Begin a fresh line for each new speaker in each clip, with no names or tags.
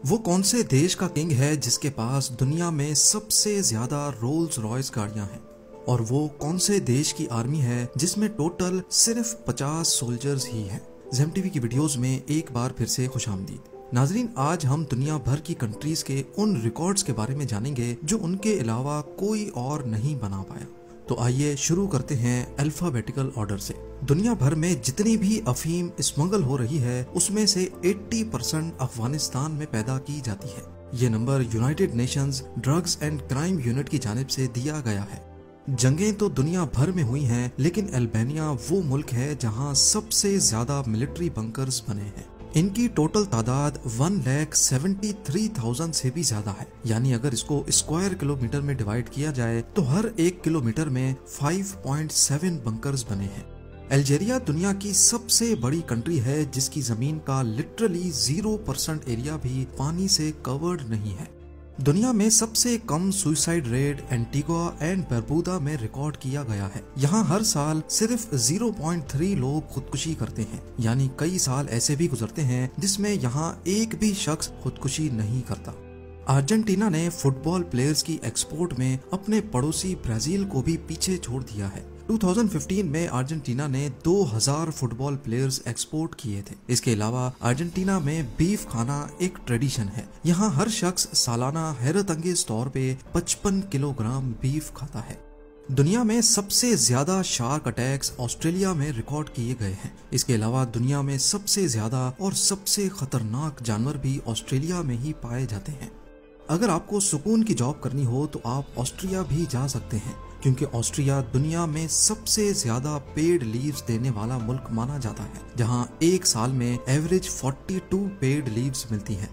वो कौन से देश का किंग है जिसके पास दुनिया में सबसे ज्यादा रोल्स रॉयस गाड़ियां हैं? और वो कौन से देश की आर्मी है जिसमें टोटल सिर्फ 50 सोल्जर्स ही हैं? ज़ेम टीवी की वीडियोस में एक बार फिर से खुशामदीद। नाजरीन, आज हम दुनिया भर की कंट्रीज के उन रिकॉर्ड्स के बारे में जानेंगे जो उनके अलावा कोई और नहीं बना पाया। तो आइए शुरू करते हैं अल्फाबेटिकल ऑर्डर से। दुनिया भर में जितनी भी अफीम स्मगल हो रही है उसमें से 80% अफगानिस्तान में पैदा की जाती है। ये number United Nations drugs and crime unit की जानिब से दिया गया है। जंगें तो दुनिया भर में हुई हैं, लेकिन अल्बानिया वो मुल्क है जहां सबसे ज्यादा मिलिट्री बंकर्स बने हैं। इनकी टोटल तादाद 1,73,000 से भी ज्यादा है। यानी अगर इसको स्क्वायर किलोमीटर में डिवाइड किया जाए तो हर एक किलोमीटर में 5.7 बंकर्स बने हैं। अल्जीरिया दुनिया की सबसे बड़ी कंट्री है जिसकी जमीन का लिटरली 0% एरिया भी पानी से कवर्ड नहीं है। दुनिया में सबसे cum suicide rate Antigua and बरबूदा में रिकॉर्ड किया गया है। यहाँ हर साल सिर्फ 0.3 लोग खुदकुशी करते हैं। यानी कई साल ऐसे भी गुजरते हैं जिसमें यहाँ एक भी शख्स खुदकुशी नहीं करता। अर्जेंटीना ने फुटबॉल प्लेयर्स की एक्सपोर्ट में अपने पड़ोसी ब्राजील को भी पीछे छोड़ दिया है। 2015 में अर्जेंटीना ने 2000 फुटबॉल प्लेयर्स एक्सपोर्ट किए थे। इसके अलावा अर्जेंटीना में बीफ खाना एक ट्रेडिशन है। यहाँ हर शख्स सालाना हैरत अंगेज तौर पे 55 किलोग्राम बीफ खाता है। दुनिया में सबसे ज्यादा शार्क अटैक्स ऑस्ट्रेलिया में रिकॉर्ड किए गए हैं। इसके अलावा दुनिया में सबसे ज्यादा और सबसे खतरनाक जानवर भी ऑस्ट्रेलिया में ही पाए जाते हैं। अगर आपको सुकून की जॉब करनी हो तो आप ऑस्ट्रिया भी जा सकते हैं, क्योंकि ऑस्ट्रिया दुनिया में सबसे ज्यादा पेड लीव्स देने वाला मुल्क माना जाता है, जहां एक साल में एवरेज 42 पेड लीव्स मिलती हैं।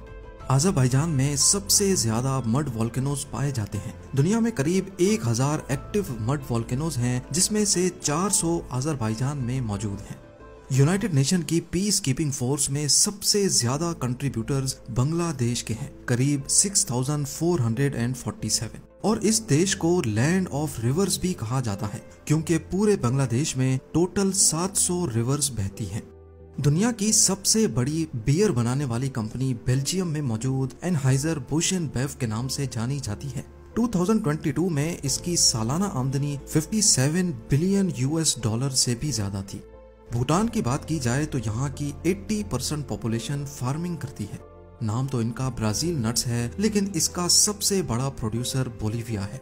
अज़रबैजान में सबसे ज्यादा मड वोल्केनोज पाए जाते हैं। दुनिया में करीब 1000 एक्टिव मड वोल्केनोज हैं, जिसमें से 400 अज़रबैजान में मौजूद हैं। यूनाइटेड नेशन की पीस कीपिंग फोर्स में सबसे ज्यादा कंट्रीब्यूटर्स बांग्लादेश के हैं, करीब 6447। और इस देश को लैंड ऑफ रिवर्स भी कहा जाता है, क्योंकि पूरे बांग्लादेश में टोटल 700 रिवर्स बहती हैं। दुनिया की सबसे बड़ी बियर बनाने वाली कंपनी बेल्जियम में मौजूद एनहाइजर बुश एंड बेव के नाम से जानी जाती है। 2022 में इसकी सालाना आमदनी 57 बिलियन US डॉलर से भी ज्यादा थी। भूटान की बात की जाए तो यहाँ की 80% पॉपुलेशन फार्मिंग करती है। नाम तो इनका ब्राजील नट्स है, लेकिन इसका सबसे बड़ा प्रोड्यूसर बोलीविया है।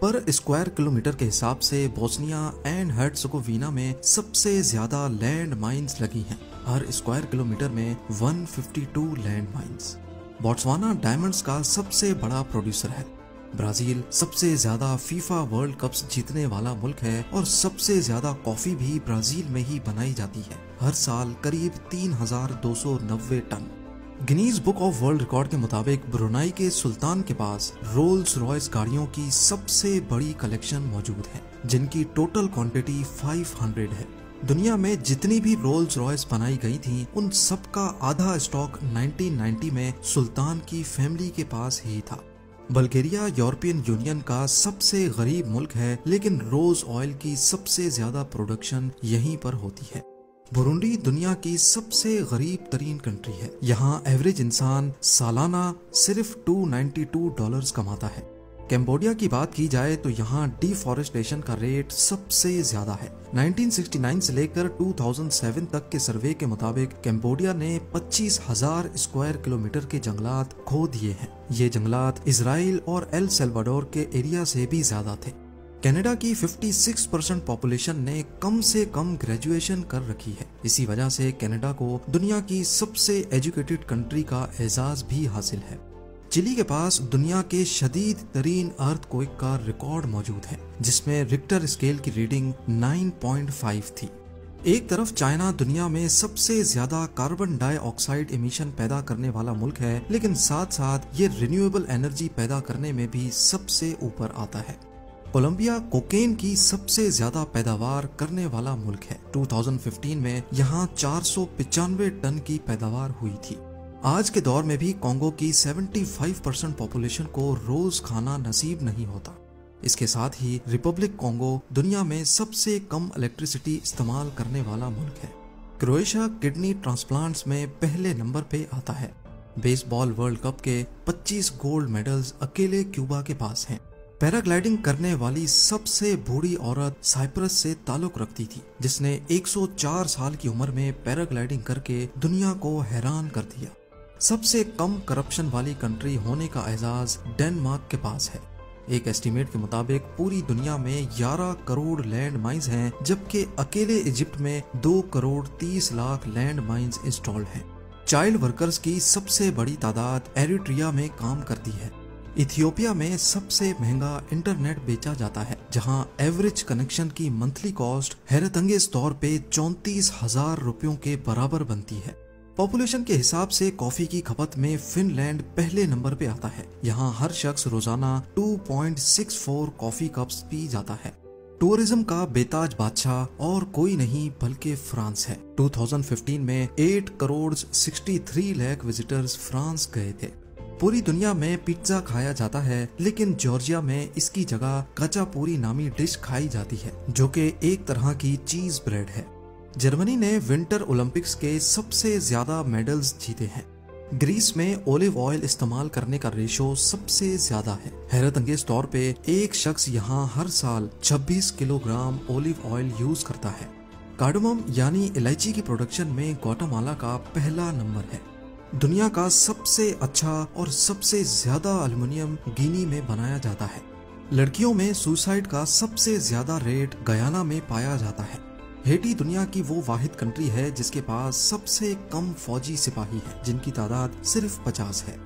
पर स्क्वायर किलोमीटर के हिसाब से बोस्निया एंड हर्ट्ज़गोविना में सबसे ज्यादा लैंड माइंस लगी हैं। हर स्क्वायर किलोमीटर में 152 लैंड माइंस। बोट्सवाना डायमंड्स का सबसे बड़ा प्रोड्यूसर है। ब्राजील सबसे ज्यादा फीफा वर्ल्ड कप्स जीतने वाला मुल्क है और सबसे ज्यादा कॉफी भी ब्राजील में ही बनाई जाती है। हर साल करीब 3290 ton. Guinness Book of World Record के मुताबिक ब्रुनाई के सुल्तान के पास रोल्स रॉयस गाड़ियों की सबसे बड़ी कलेक्शन मौजूद है, जिनकी टोटल क्वांटिटी 500 है। दुनिया में जितनी भी रोल्स रॉयस बनाई गई थी, उन सबका आधा स्टॉक 1990 में सुल्तान की फैमिली के पास ही था। बल्गेरिया यूरोपियन यूनियन का सबसे गरीब मुल्क है, लेकिन रोज ऑयल की सबसे ज्यादा प्रोडक्शन यहीं पर होती है। बुरुंडी दुनिया की सबसे गरीब तरीन कंट्री है। यहाँ एवरेज इंसान सालाना सिर्फ $292 कमाता है। कैम्बोडिया की बात की जाए तो यहाँ डिफॉरेस्टेशन का रेट सबसे ज्यादा है। 1969 से लेकर 2007 तक के सर्वे के मुताबिक कैम्बोडिया ने 25,000 स्क्वायर किलोमीटर के जंगलात खो दिए हैं। ये जंगलात इजराइल और एल सल्वाडोर के एरिया से भी ज्यादा थे। कनाडा की 56% पॉपुलेशन ने कम से कम ग्रेजुएशन कर रखी है। इसी वजह से कनाडा को दुनिया की सबसे एजुकेटेड कंट्री का एजाज भी हासिल है। चिली के पास दुनिया के शदीद तरीन अर्थक्वेक का रिकॉर्ड मौजूद है, जिसमें रिक्टर स्केल की रीडिंग 9.5 थी। एक तरफ चाइना दुनिया में सबसे ज्यादा कार्बन डाइऑक्साइड एमिशन पैदा करने वाला मुल्क है, लेकिन साथ साथ ये रिन्यूएबल एनर्जी पैदा करने में भी सबसे ऊपर आता है। कोलंबिया कोकेन की सबसे ज्यादा पैदावार करने वाला मुल्क है। 2015 में यहाँ 495 टन की पैदावार हुई थी। आज के दौर में भी कोंगो की 75% पॉपुलेशन को रोज खाना नसीब नहीं होता। इसके साथ ही रिपब्लिक कोंगो दुनिया में सबसे कम इलेक्ट्रिसिटी इस्तेमाल करने वाला मुल्क है। क्रोएशिया किडनी ट्रांसप्लांट्स में पहले नंबर पे आता है। बेसबॉल वर्ल्ड कप के 25 गोल्ड मेडल्स अकेले क्यूबा के पास हैं। पैराग्लाइडिंग करने वाली सबसे बूढ़ी औरत साइप्रस से ताल्लुक रखती थी, जिसने 104 साल की उम्र में पैराग्लाइडिंग करके दुनिया को हैरान कर दिया। सबसे कम करप्शन वाली कंट्री होने का एजाज डेनमार्क के पास है। एक एस्टीमेट के मुताबिक पूरी दुनिया में 11 करोड़ लैंड माइंस हैं, जबकि अकेले इजिप्ट में 2 crore 30 lakh land mines installed हैं। चाइल्ड वर्कर्स की सबसे बड़ी तादाद एरिट्रिया में काम करती है। इथियोपिया में सबसे महंगा इंटरनेट बेचा जाता है, जहां एवरेज कनेक्शन की मंथली कॉस्ट हैरतअंगेज तौर पे 34,000 रुपयों के बराबर बनती है। पॉपुलेशन के हिसाब से कॉफी की खपत में फिनलैंड पहले नंबर पे आता है। यहाँ हर शख्स रोजाना 2.64 कॉफी कप्स पी जाता है। टूरिज्म का बेताज बादशाह और कोई नहीं बल्कि फ्रांस है। 2015 में 8 करोड़ 63 लाख विजिटर्स फ्रांस गए थे। पूरी दुनिया में पिज्जा खाया जाता है, लेकिन जॉर्जिया में इसकी जगह कचापूरी नामी डिश खाई जाती है, जो कि एक तरह की चीज ब्रेड है। जर्मनी ने विंटर ओलंपिक्स के सबसे ज्यादा मेडल्स जीते हैं। ग्रीस में ओलिव ऑयल इस्तेमाल करने का रेशो सबसे ज्यादा है। हैरतअंगेज तौर पे एक शख्स यहाँ हर साल 26 किलोग्राम ओलिव ऑयल यूज करता है। कार्डमम यानी इलायची की प्रोडक्शन में ग्वाटेमाला का पहला नंबर है। दुनिया का सबसे अच्छा और सबसे ज्यादा एल्युमिनियम गिनी में बनाया जाता है। लड़कियों में सुसाइड का सबसे ज्यादा रेट गयाना में पाया जाता है। हेटी दुनिया की वो वाहिद कंट्री है जिसके पास सबसे कम फौजी सिपाही है, जिनकी तादाद सिर्फ 50 है।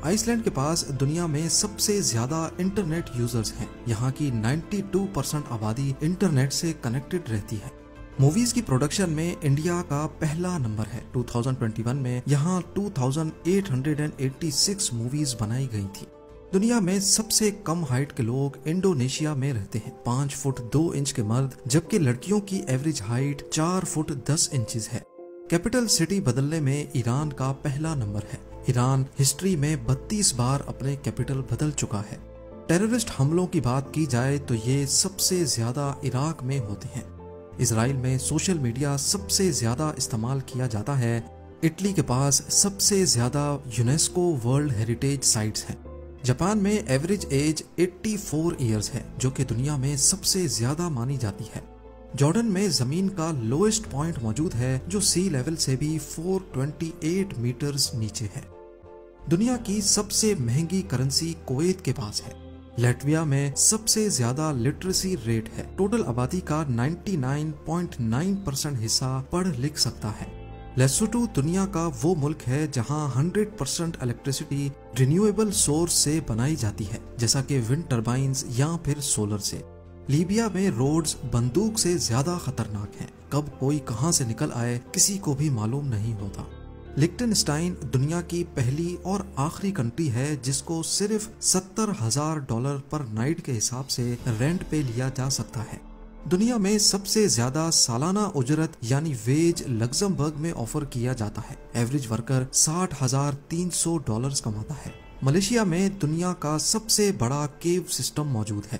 आइसलैंड के पास दुनिया में सबसे ज्यादा इंटरनेट यूजर्स हैं। यहाँ की 92% आबादी इंटरनेट से कनेक्टेड रहती है। मूवीज की प्रोडक्शन में इंडिया का पहला नंबर है। 2021 में यहाँ 2886 मूवीज बनाई गई थी। दुनिया में सबसे कम हाइट के लोग इंडोनेशिया में रहते हैं, 5 फुट 2 इंच के मर्द, जबकि लड़कियों की एवरेज हाइट 4 फुट 10 इंचेस है। कैपिटल सिटी बदलने में ईरान का पहला नंबर है। ईरान हिस्ट्री में 32 बार अपने कैपिटल बदल चुका है। टेररिस्ट हमलों की बात की जाए तो ये सबसे ज्यादा इराक में होते हैं। इसराइल में सोशल मीडिया सबसे ज्यादा इस्तेमाल किया जाता है। इटली के पास सबसे ज्यादा यूनेस्को वर्ल्ड हेरिटेज साइट्स हैं। जापान में एवरेज एज 84 इयर्स है, जो कि दुनिया में सबसे ज्यादा मानी जाती है। जॉर्डन में जमीन का लोएस्ट पॉइंट मौजूद है, जो सी लेवल से भी 428 मीटर्स नीचे है। दुनिया की सबसे महंगी करेंसी कुवैत के पास है। लैटविया में सबसे ज्यादा लिटरेसी रेट है। टोटल आबादी का 99.9% हिस्सा पढ़ लिख सकता है। लेसोटो दुनिया का वो मुल्क है जहां 100% इलेक्ट्रिसिटी रिन्यूएबल सोर्स से बनाई जाती है, जैसा कि विंड टर्बाइन्स या फिर सोलर से। लीबिया में रोड्स बंदूक से ज्यादा खतरनाक हैं। कब कोई कहां से निकल आए किसी को भी मालूम नहीं होता। लिक्टेनस्टाइन दुनिया की पहली और आखिरी कंट्री है जिसको सिर्फ $70,000 पर नाइट के हिसाब से रेंट पे लिया जा सकता है। दुनिया में सबसे ज्यादा सालाना उजरत यानी वेज लग्जमबर्ग में ऑफर किया जाता है। एवरेज वर्कर $60,300 कमाता है। मलेशिया में दुनिया का सबसे बड़ा केव सिस्टम मौजूद है।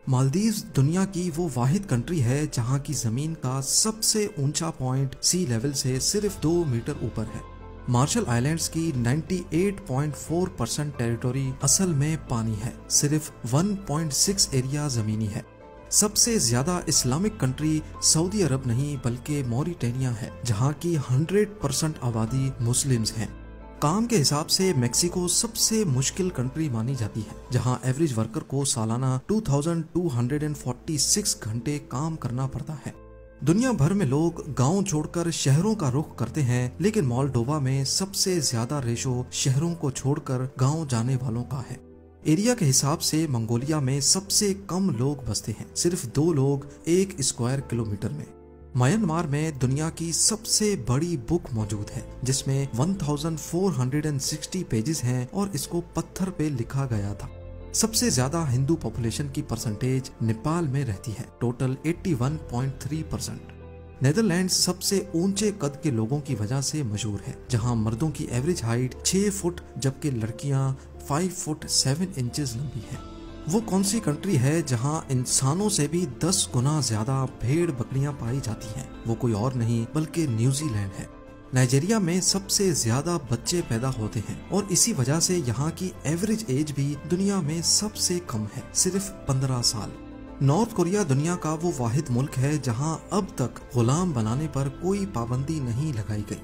मालदीव्स दुनिया की वो वाहिद कंट्री है जहां की जमीन का सबसे ऊंचा पॉइंट सी लेवल से सिर्फ 2 मीटर ऊपर है। मार्शल आइलैंड्स की 98.4% टेरिटोरी असल में पानी है, सिर्फ 1.6 एरिया जमीनी है। सबसे ज्यादा इस्लामिक कंट्री सऊदी अरब नहीं बल्कि मॉरिटेनिया है, जहां की 100% आबादी मुस्लिम्स हैं। काम के हिसाब से मेक्सिको सबसे मुश्किल कंट्री मानी जाती है, जहां एवरेज वर्कर को सालाना 2246 घंटे काम करना पड़ता है। दुनिया भर में लोग गांव छोड़कर शहरों का रुख करते हैं, लेकिन मोल्डोवा में सबसे ज्यादा रेशो शहरों को छोड़कर गांव जाने वालों का है। एरिया के हिसाब से मंगोलिया में सबसे कम लोग बसते हैं, सिर्फ 2 लोग 1 स्क्वायर किलोमीटर में। म्यांमार में दुनिया की सबसे बड़ी बुक मौजूद है, जिसमें 1460 पेजेस हैं और इसको पत्थर पे लिखा गया था। सबसे ज्यादा हिंदू पॉपुलेशन की परसेंटेज नेपाल में रहती है, टोटल 81.3%। नेदरलैंड सबसे ऊंचे कद के लोगों की वजह से मशहूर है, जहां मर्दों की एवरेज हाइट 6 फुट जबकि लड़कियां 5 फुट 7 इंचेस लंबी है। वो कौन सी कंट्री है जहां इंसानों से भी 10 गुना ज्यादा भेड़ बकरियां पाई जाती हैं? वो कोई और नहीं बल्कि न्यूजीलैंड है। नाइजीरिया में सबसे ज्यादा बच्चे पैदा होते हैं और इसी वजह से यहाँ की एवरेज एज भी दुनिया में सबसे कम है, सिर्फ 15 साल। नॉर्थ कोरिया दुनिया का वो वाहिद मुल्क है जहां अब तक गुलाम बनाने पर कोई पाबंदी नहीं लगाई गई।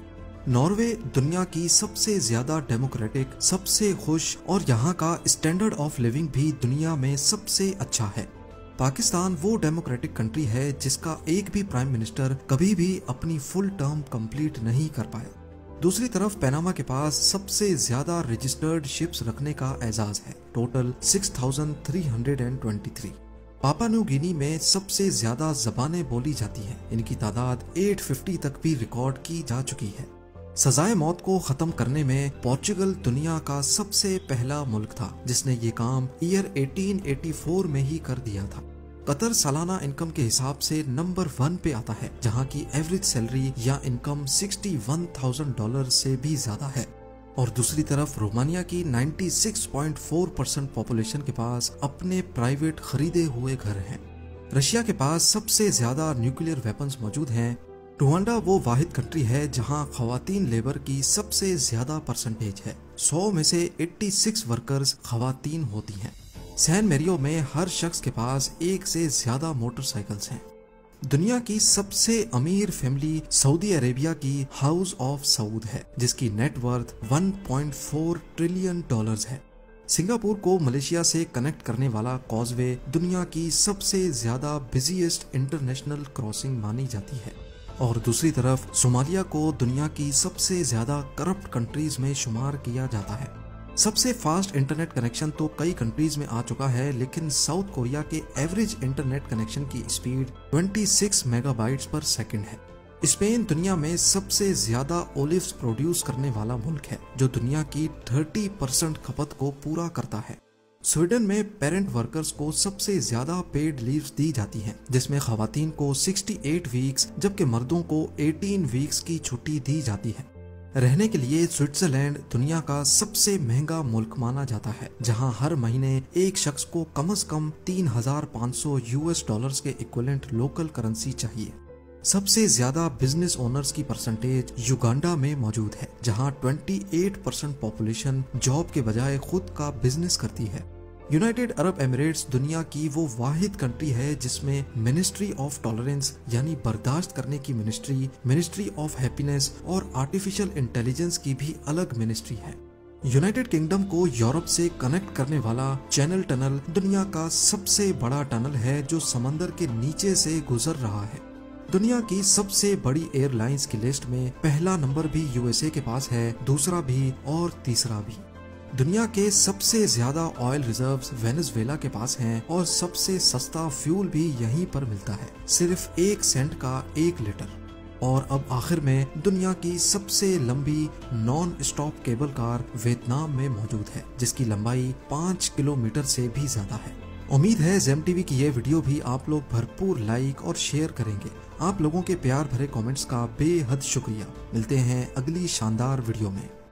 नॉर्वे दुनिया की सबसे ज्यादा डेमोक्रेटिक, सबसे खुश और यहाँ का स्टैंडर्ड ऑफ लिविंग भी दुनिया में सबसे अच्छा है। पाकिस्तान वो डेमोक्रेटिक कंट्री है जिसका एक भी प्राइम मिनिस्टर कभी भी अपनी फुल टर्म कंप्लीट नहीं कर पाया। दूसरी तरफ पनामा के पास सबसे ज्यादा रजिस्टर्ड शिप्स रखने का एजाज है, टोटल 6323। पापा न्यू गिनी में सबसे ज्यादा जबानें बोली जाती हैं, इनकी तादाद 850 तक भी रिकॉर्ड की जा चुकी है। सजाए मौत को खत्म करने में पोर्चुगल दुनिया का सबसे पहला मुल्क था जिसने ये काम ईयर 1884 में ही कर दिया था। कतर सालाना इनकम के हिसाब से नंबर 1 पे आता है, जहाँ की एवरेज सैलरी या इनकम $61,000 से भी ज्यादा है। और दूसरी तरफ रोमानिया की 96.4% पॉपुलेशन के पास अपने प्राइवेट खरीदे हुए घर हैं। रशिया के पास सबसे ज्यादा न्यूक्लियर वेपन्स मौजूद हैं। रुवांडा वो वाहिद कंट्री है जहां खवातीन लेबर की सबसे ज्यादा परसेंटेज है, 100 में से 86 वर्कर्स खवातीन होती हैं। सैन मेरियो में हर शख्स के पास एक से ज्यादा मोटरसाइकिल्स हैं। दुनिया की सबसे अमीर फैमिली सऊदी अरेबिया की हाउस ऑफ सऊद है, जिसकी नेटवर्थ $1.4 ट्रिलियन है। सिंगापुर को मलेशिया से कनेक्ट करने वाला कॉजवे दुनिया की सबसे ज्यादा बिजीएस्ट इंटरनेशनल क्रॉसिंग मानी जाती है। और दूसरी तरफ सोमालिया को दुनिया की सबसे ज्यादा करप्ट कंट्रीज में शुमार किया जाता है। सबसे फास्ट इंटरनेट कनेक्शन तो कई कंट्रीज में आ चुका है, लेकिन साउथ कोरिया के एवरेज इंटरनेट कनेक्शन की स्पीड 26 मेगाबाइट्स पर सेकंड है। स्पेन दुनिया में सबसे ज्यादा ओलिव्स प्रोड्यूस करने वाला मुल्क है, जो दुनिया की 30% खपत को पूरा करता है। स्वीडन में पेरेंट वर्कर्स को सबसे ज्यादा पेड लीव्स दी जाती हैं, जिसमें खवातीन को 68 वीक्स जबकि मर्दों को 18 वीक्स की छुट्टी दी जाती है। रहने के लिए स्विट्जरलैंड दुनिया का सबसे महंगा मुल्क माना जाता है, जहां हर महीने एक शख्स को कम से कम $3,500 के इक्विवेलेंट लोकल करेंसी चाहिए। सबसे ज्यादा बिजनेस ओनर्स की परसेंटेज युगांडा में मौजूद है, जहां 28% पॉपुलेशन जॉब के बजाय खुद का बिजनेस करती है। यूनाइटेड अरब एमिरेट्स दुनिया की वो वाहिद कंट्री है जिसमें मिनिस्ट्री ऑफ टॉलरेंस यानी बर्दाश्त करने की मिनिस्ट्री, मिनिस्ट्री ऑफ हैप्पीनेस और आर्टिफिशियल इंटेलिजेंस की भी अलग मिनिस्ट्री है। यूनाइटेड किंगडम को यूरोप से कनेक्ट करने वाला चैनल टनल दुनिया का सबसे बड़ा टनल है, जो समंदर के नीचे से गुजर रहा है। दुनिया की सबसे बड़ी एयरलाइंस की लिस्ट में पहला नंबर भी यूएसए के पास है, दूसरा भी और तीसरा भी। दुनिया के सबसे ज्यादा ऑयल रिजर्व्स वेनेजुएला के पास हैं और सबसे सस्ता फ्यूल भी यहीं पर मिलता है, सिर्फ 1 सेंट का 1 लीटर। और अब आखिर में दुनिया की सबसे लंबी non stop cable car Vietnam में मौजूद है, जिसकी लंबाई 5 किलोमीटर से भी ज्यादा है। उम्मीद है जेम टीवी की ये वीडियो भी आप लोग भरपूर लाइक और शेयर करेंगे। आप लोगों के प्यार भरे कमेंट्स का बेहद शुक्रिया। मिलते हैं अगली शानदार वीडियो में।